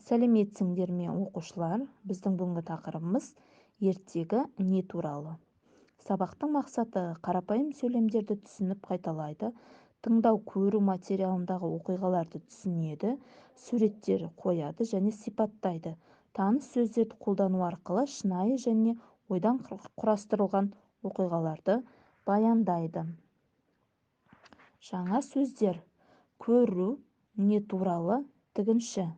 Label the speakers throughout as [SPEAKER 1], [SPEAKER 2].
[SPEAKER 1] Сәлеметсіңдер ме, оқушылар? Біздің бүгінгі тақырыбымыз ертегі не туралы. Сабақтың мақсаты қарапайым сөйлемдерді түсініп қайталайды, тыңдау көру материалындағы оқиғаларды түсінеді, суреттер қояды және сипаттайды. Таныс сөздерді қолдану арқылы шынайы және ойдан құрастырылған оқиғаларды баяндайды. Жаңа сөздер: көру, не туралы, тігінші.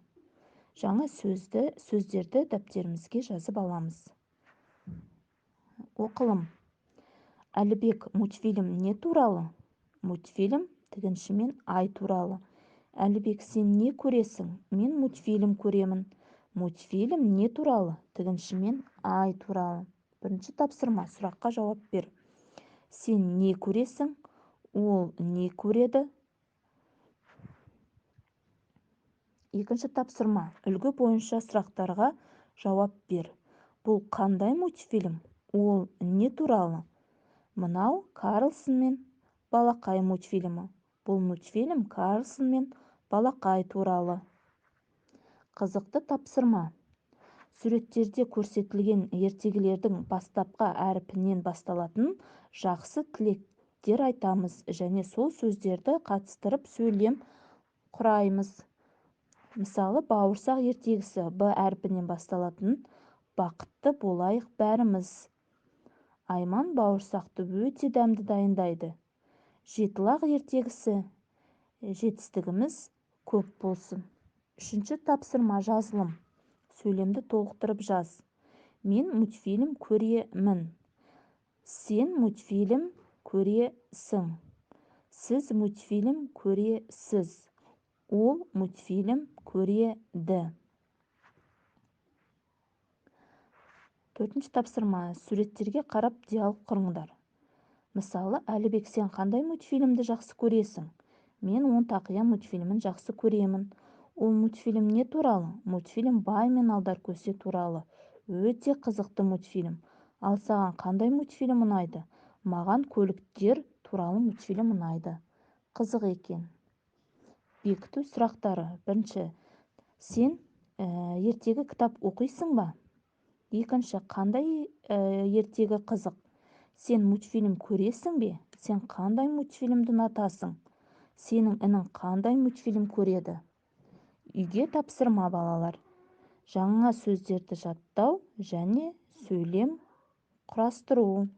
[SPEAKER 1] Жаңа сөздерді дәптерімізге жазып аламыз. Оқылым: Әлібек, мультфильм не туралы? Мультфильм тігінші мен ай туралы. Әлібек, сен не көресің? Мен мультфильм көремін. Мультфильм не туралы? Тігінші мен ай туралы. Бірінші тапсырма: сұраққа жауап бер. Сен не көресің? Ол не көреді? Екінші тапсырма: үлгі бойынша сұрақтарға жауап бер. Бұл қандай мультфильм? Ол не туралы? Мынау Карлсон мен Балақай мультфильмі. Бұл мультфильм Карлсон мен Балақай туралы. Қызықты тапсырма: суреттерде көрсетілген ертегілердің бастапқы әрпінен басталатын жақсы тілектер айтамыз және сол сөздерді қатыстырып сөйлем құраймыз. Мысалы, бауырсақ ертегісі Б әрпінен басталатын бақытты болайық бәріміз. Айман бауырсақты өте дәмді дайындайды. Жетілақ ертегісі жетістігіміз көп болсын. Үшінші тапсырма: жазылым. Сөйлемді толықтырып жаз. Мен мультфильм көремін. Сен мультфильм көресің. Сіз мультфильм көресіз. Ол мультфильм көреді. Төртінші тапсырма: суреттерге қарап диалог құрыңдар. Мысалы, Әлібек, сен қандай мультфильмді жақсы көресің? Мен Онтақия мультфильмін жақсы көремін. Ол мультфильм не туралы? Мультфильм бай мен алдаркөсе туралы. Өте қызықты мультфильм. Ал саған қандай мультфильм ұнайды? Маған көліктер туралы мультфильм ұнайды. Қызық екен. Бекіту сұрақтары. Бірінші: сен ертегі кітап оқисың ба? Екінші: қандай ертегі қызық? Сен мультфильм көресің бе? Сен қандай мультфильмді ұнатасың? Сенің інің қандай мультфильм көреді? Үйге тапсырма, балалар: жаңа сөздерді жаттау және сөйлем құрастыру.